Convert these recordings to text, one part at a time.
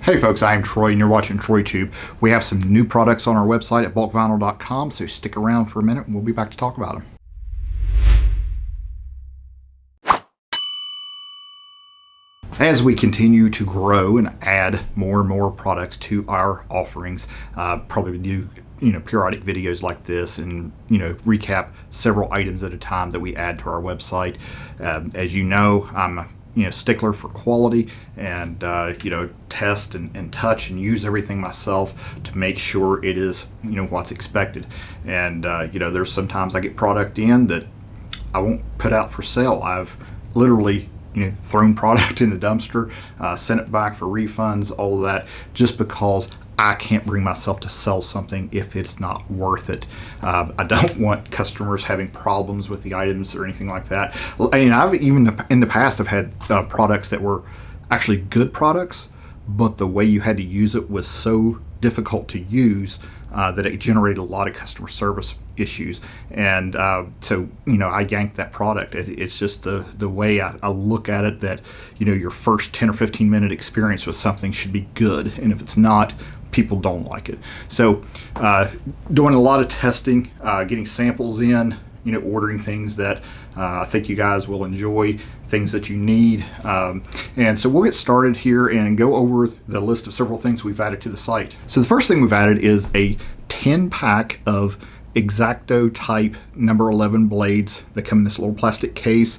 Hey folks, I am Troy and you're watching TroyTube. We have some new products on our website at bulkvinyl.com, so stick around for a minute and we'll be back to talk about them. As we continue to grow and add more and more products to our offerings, probably do periodic videos like this and recap several items at a time that we add to our website. As you know, I'm a stickler for quality and test and touch and use everything myself to make sure it is what's expected. And there's sometimes I get product in that I won't put out for sale. I've literally thrown product in the dumpster, sent it back for refunds, all of that, just because I can't bring myself to sell something if it's not worth it. I don't want customers having problems with the items or anything like that. I mean, I've even in the past I've had products that were actually good products, but the way you had to use it was so difficult to use that it generated a lot of customer service issues. And so I yanked that product. It's just the way I look at it, that your first 10 or 15 minute experience with something should be good, and if it's not, people don't like it. So doing a lot of testing, getting samples in, ordering things that I think you guys will enjoy, things that you need. And so we'll get started here and go over the list of several things we've added to the site. So the first thing we've added is a 10-pack of Exacto Type number 11 blades that come in this little plastic case.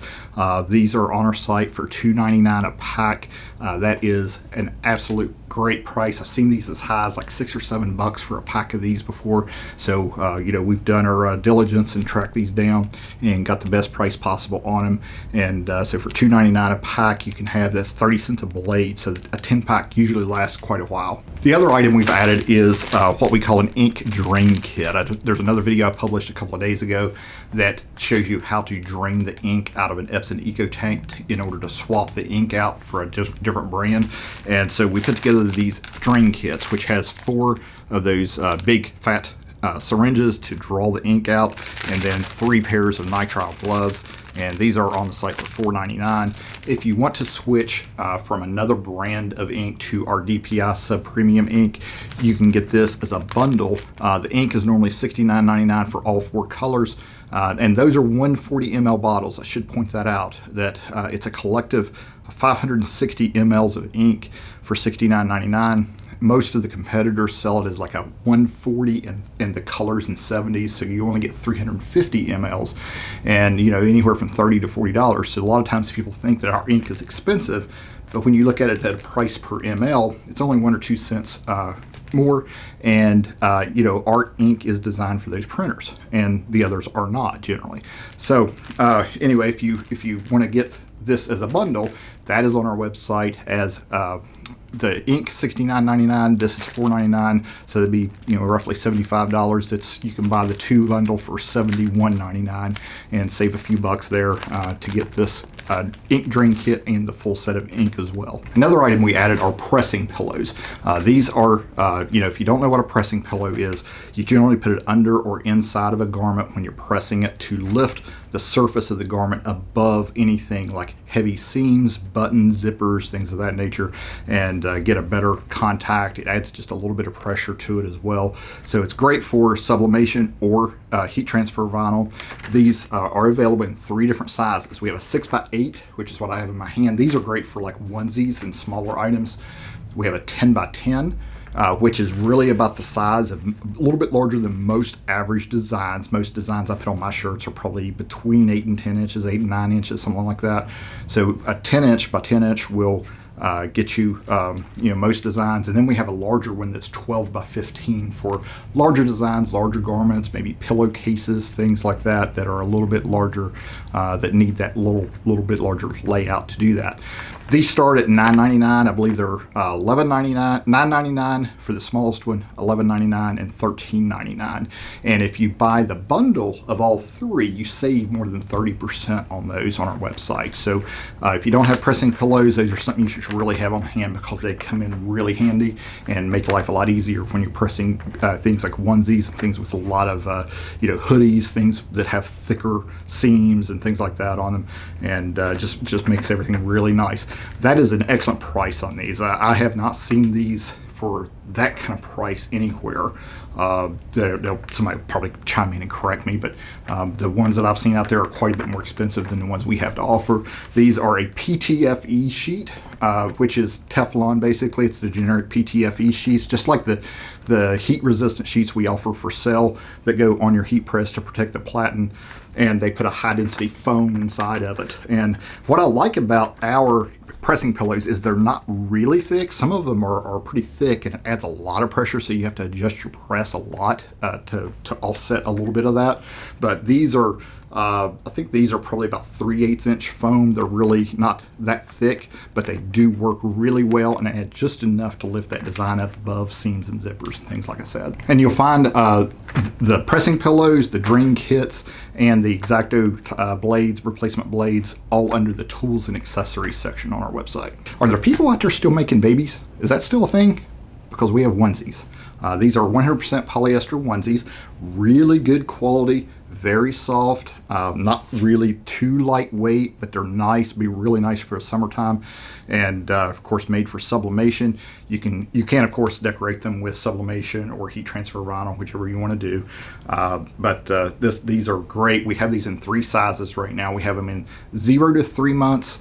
These are on our site for $2.99 a pack. That is an absolute great price. I've seen these as high as like $6 or $7 for a pack of these before. So we've done our diligence and tracked these down and got the best price possible on them. And so for $2.99 a pack, you can have this 30 cents a blade. So a 10-pack usually lasts quite a while. The other item we've added is what we call an ink drain kit. There's another video I published a couple of days ago that shows you how to drain the ink out of an Epson Eco Tank in order to swap the ink out for a different brand. And so we put together these drain kits, which has 4 of those big fat syringes to draw the ink out, and then 3 pairs of nitrile gloves. And these are on the site for $4.99. If you want to switch from another brand of ink to our DPI Sub Premium ink, you can get this as a bundle. The ink is normally $69.99 for all 4 colors. And those are 140 ml bottles. I should point that out, that it's a collective 560 mLs of ink for $69.99. Most of the competitors sell it as like a 140 and the colors in 70s, so you only get 350 mLs, and anywhere from $30 to $40. So a lot of times people think that our ink is expensive, but when you look at it at a price per ml, it's only 1 or 2 cents more. And our ink is designed for those printers, and the others are not generally. So anyway, if you want to get this as a bundle, that is on our website as the ink $69.99. This is $4.99, so that'd be roughly $75. You can buy the 2 bundle for $71.99 and save a few bucks there to get this ink drain kit and the full set of ink as well. Another item we added are pressing pillows. These are if you don't know what a pressing pillow is, you generally put it under or inside of a garment when you're pressing it to lift the surface of the garment above anything like heavy seams, buttons, zippers, things of that nature, and get a better contact. It adds just a little bit of pressure to it as well. So it's great for sublimation or heat transfer vinyl. These are available in 3 different sizes. We have a 6x8, which is what I have in my hand. These are great for like onesies and smaller items. We have a 10x10, which is really about the size of, a little bit larger than most average designs. Most designs I put on my shirts are probably between 8 and 10 inches, 8 and 9 inches, something like that. So a 10 inch by 10 inch will get you most designs. And then we have a larger one that's 12 by 15 for larger designs, larger garments, maybe pillowcases, things like that are a little bit larger, that need that little bit larger layout to do that. These start at $9.99. I believe they're $11.99, $9.99 for the smallest one, $11.99, and $13.99. And if you buy the bundle of all 3, you save more than 30% on those on our website. So if you don't have pressing pillows, those are something you should really have on hand, because they come in really handy and make life a lot easier when you're pressing things like onesies and things with a lot of hoodies, things that have thicker seams and things like that on them, and just makes everything really nice. That is an excellent price on these. I have not seen these for that kind of price anywhere. Somebody will probably chime in and correct me, but the ones that I've seen out there are quite a bit more expensive than the ones we have to offer. These are a PTFE sheet, which is Teflon basically. It's the generic PTFE sheets, just like the heat resistant sheets we offer for sale that go on your heat press to protect the platen. And they put a high density foam inside of it. And what I like about our pressing pillows is they're not really thick. Some of them are pretty thick, and it adds a lot of pressure, so you have to adjust your press a lot to offset a little bit of that. But these are I think these are probably about 3/8 inch foam. They're really not that thick, but they do work really well and add just enough to lift that design up above seams and zippers and things like I said. And you'll find the pressing pillows, the drain kits, and the Exacto blades, replacement blades, all under the tools and accessories section on our website. Are there people out there still making babies? Is that still a thing? Because we have onesies. These are 100% polyester onesies, really good quality, very soft, not really too lightweight, but they're nice, be really nice for summertime, and of course made for sublimation. You can of course decorate them with sublimation or heat transfer vinyl, whichever you want to do. These are great. We have these in 3 sizes right now. We have them in 0 to 3 months,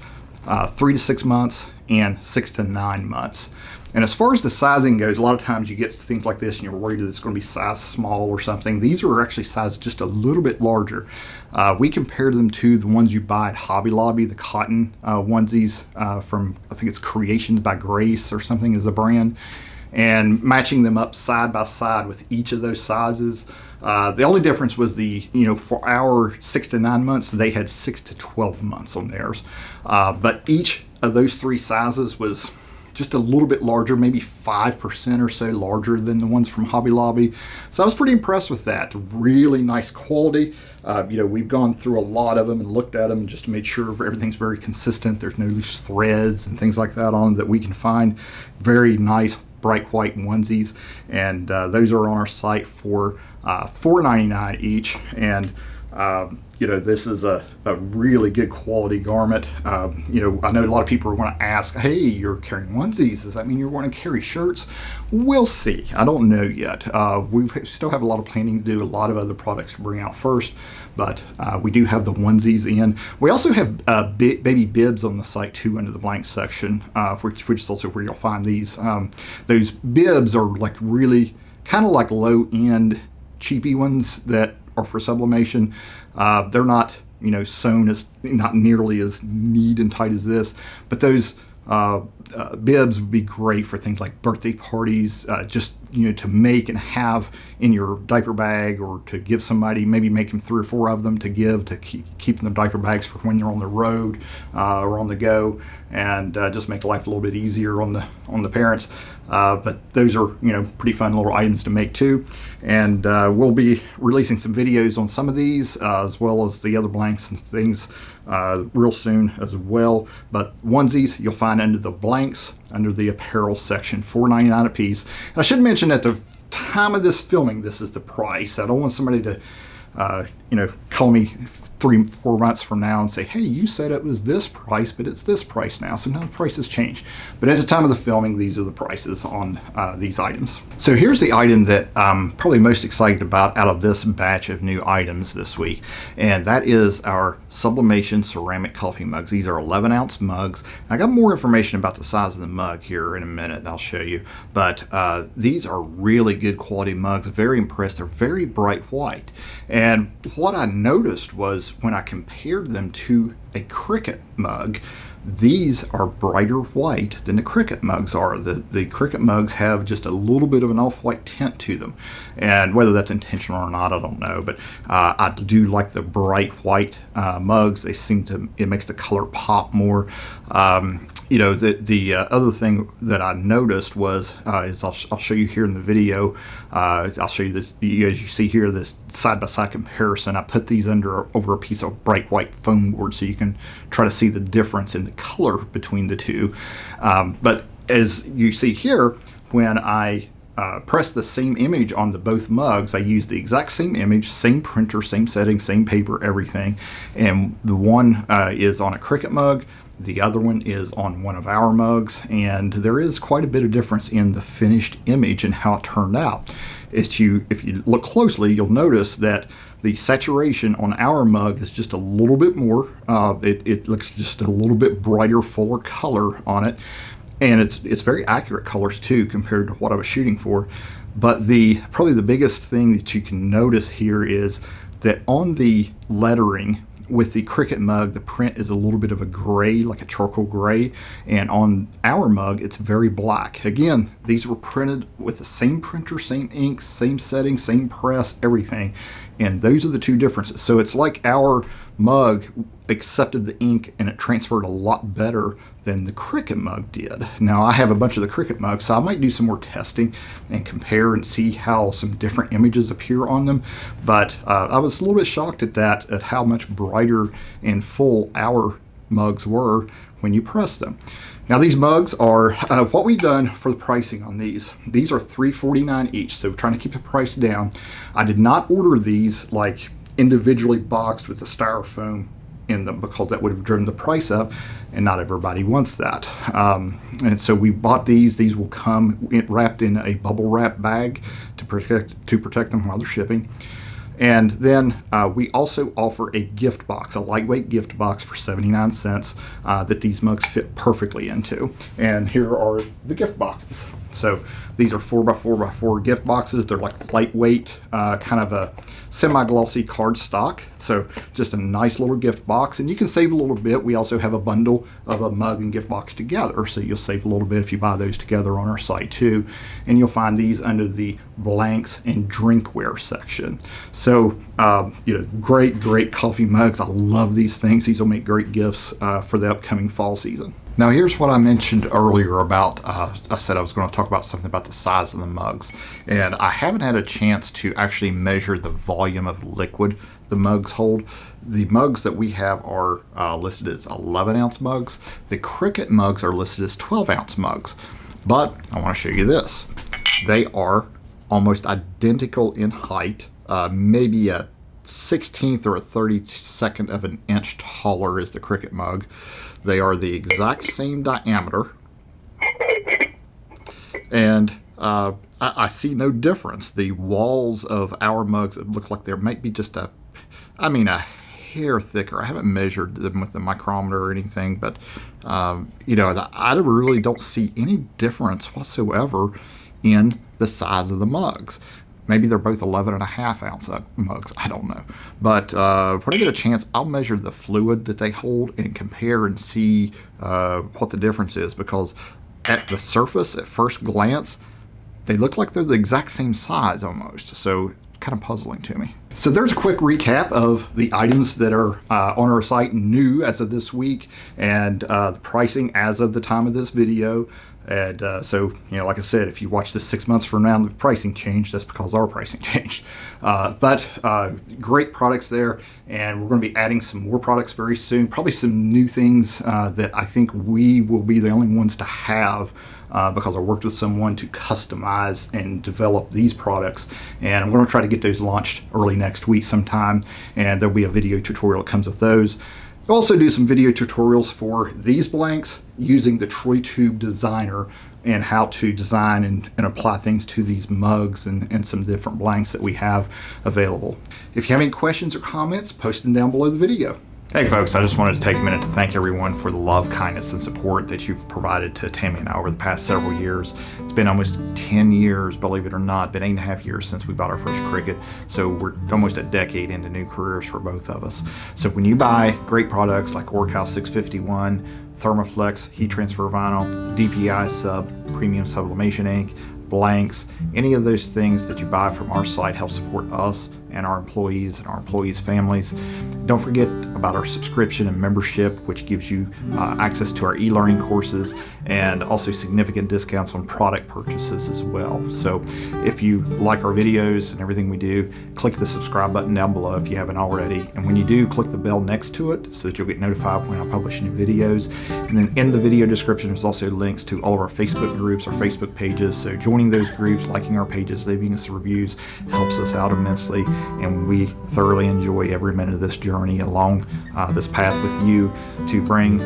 3 to 6 months, and 6 to 9 months. And as far as the sizing goes, a lot of times you get things like this and you're worried that it's going to be size small or something. These are actually sized just a little bit larger. We compared them to the ones you buy at Hobby Lobby, the cotton onesies from, I think it's Creations by Grace or something is the brand, and matching them up side by side with each of those sizes. The only difference was for our 6 to 9 months, they had 6 to 12 months on theirs. But each of those 3 sizes was just a little bit larger, maybe 5% or so larger than the ones from Hobby Lobby. So I was pretty impressed with that. Really nice quality. We've gone through a lot of them and looked at them just to make sure everything's very consistent. There's no loose threads and things like that on them that we can find. Very nice bright white onesies, and those are on our site for $4.99 each. And this is a really good quality garment. I know a lot of people are going to ask, hey, you're carrying onesies, does that mean you're going to carry shirts? We'll see. I don't know yet. We still have a lot of planning to do, a lot of other products to bring out first, but we do have the onesies in. We also have baby bibs on the site too, under the blank section, which is also where you'll find these. Those bibs are like really kind of like low-end cheapy ones that are for sublimation. They're not sewn as, not nearly as neat and tight as this, but those bibs would be great for things like birthday parties, just to make and have in your diaper bag, or to give somebody, maybe make them 3 or 4 of them to give, to keep in the diaper bags for when they're on the road or on the go, and just make life a little bit easier on the parents. But those are pretty fun little items to make too, and we'll be releasing some videos on some of these as well as the other blanks and things real soon as well. But onesies you'll find under the blanks, under the apparel section, $4.99 a piece. And I should mention at the time of this filming, this is the price. I don't want somebody to call me 3-4 months from now and say, hey, you said it was this price, but it's this price now. So now the price has changed. But at the time of the filming, these are the prices on these items. So here's the item that I'm probably most excited about out of this batch of new items this week. And that is our sublimation ceramic coffee mugs. These are 11-ounce mugs. I got more information about the size of the mug here in a minute, and I'll show you. But these are really good quality mugs. Very impressed. They're very bright white. And what I noticed was when I compared them to a Cricut mug, these are brighter white than the Cricut mugs are. The Cricut mugs have just a little bit of an off-white tint to them, and whether that's intentional or not, I don't know, but I do like the bright white mugs. They seem to, it makes the color pop more. The other thing that I noticed was, is I'll show you here in the video, I'll show you this, as you see here, this side-by-side comparison. I put these over a piece of bright white foam board so you can try to see the difference in the color between the two. But as you see here, when I press the same image on both mugs, I use the exact same image, same printer, same setting, same paper, everything. And the one is on a Cricut mug, The other one is on one of our mugs, and there is quite a bit of difference in the finished image and how it turned out. If you look closely, you'll notice that the saturation on our mug is just a little bit more. It looks just a little bit brighter, fuller color on it. And it's very accurate colors too compared to what I was shooting for. But probably the biggest thing that you can notice here is that on the lettering with the Cricut mug, the print is a little bit of a gray, like a charcoal gray, and on our mug it's very black. Again, these were printed with the same printer, same ink, same setting, same press, everything, and those are the two differences. So it's like our mug accepted the ink and it transferred a lot better than the Cricut mug did. Now I have a bunch of the Cricut mugs, so I might do some more testing and compare and see how some different images appear on them. But I was a little bit shocked at that, at how much brighter and full our mugs were when you press them. Now these mugs are, what we've done for the pricing on these are $3.49 each, so trying to keep the price down. I did not order these like individually boxed with the styrofoam in them, because that would have driven the price up, and not everybody wants that. And so we bought these. These will come wrapped in a bubble wrap bag to protect them while they're shipping. And then we also offer a gift box, a lightweight gift box for 79 cents that these mugs fit perfectly into. And here are the gift boxes. So these are 4x4x4 gift boxes. They're like lightweight, kind of a semi-glossy cardstock. So just a nice little gift box, and you can save a little bit. We also have a bundle of a mug and gift box together, so you'll save a little bit if you buy those together on our site too. And you'll find these under the blanks and drinkware section. So great coffee mugs. I love these things. These will make great gifts for the upcoming fall season. Now here's what I mentioned earlier about, I said I was going to talk about something about the size of the mugs, and I haven't had a chance to actually measure the volume of liquid the mugs hold. The mugs that we have are listed as 11-ounce mugs. The Cricut mugs are listed as 12-ounce mugs, but I want to show you this. They are almost identical in height, maybe a 16th or a 32nd of an inch taller is the Cricut mug. They are the exact same diameter, and I see no difference. The walls of our mugs look like there might be just a hair thicker. I haven't measured them with the micrometer or anything, but I really don't see any difference whatsoever in the size of the mugs. Maybe they're both 11.5-ounce mugs. I don't know. But when I get a chance, I'll measure the fluid that they hold and compare and see what the difference is, because at the surface, at first glance, they look like they're the exact same size almost. So kind of puzzling to me. So there's a quick recap of the items that are on our site new as of this week, and the pricing as of the time of this video. And so, like I said, if you watch this 6 months from now and the pricing changed, that's because our pricing changed. But great products there, and we're going to be adding some more products very soon. Probably some new things that I think we will be the only ones to have, because I worked with someone to customize and develop these products, and I'm going to try to get those launched early next week sometime, and there'll be a video tutorial that comes with those. I'll also do some video tutorials for these blanks using the TroyTube designer, and how to design and apply things to these mugs and some different blanks that we have available. If you have any questions or comments, post them down below the video. Hey folks, I just wanted to take a minute to thank everyone for the love, kindness, and support that you've provided to Tammy and I over the past several years. It's been almost 10 years, believe it or not, been 8.5 years since we bought our first Cricut, so we're almost a decade into new careers for both of us. So when you buy great products like Orcal 651, Thermoflex heat transfer vinyl, DPI sub, premium sublimation ink, blanks, any of those things that you buy from our site help support us and our employees families. Don't forget about our subscription and membership, which gives you access to our e-learning courses and also significant discounts on product purchases as well. So if you like our videos and everything we do, click the subscribe button down below if you haven't already. And when you do, click the bell next to it so that you'll get notified when I publish new videos. And then in the video description, there's also links to all of our Facebook groups, our Facebook pages. So joining those groups, liking our pages, leaving us reviews helps us out immensely. and we thoroughly enjoy every minute of this journey along this path with you to bring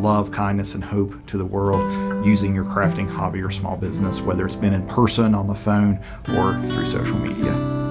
love, kindness, and hope to the world using your crafting hobby or small business, whether it's been in person, on the phone, or through social media.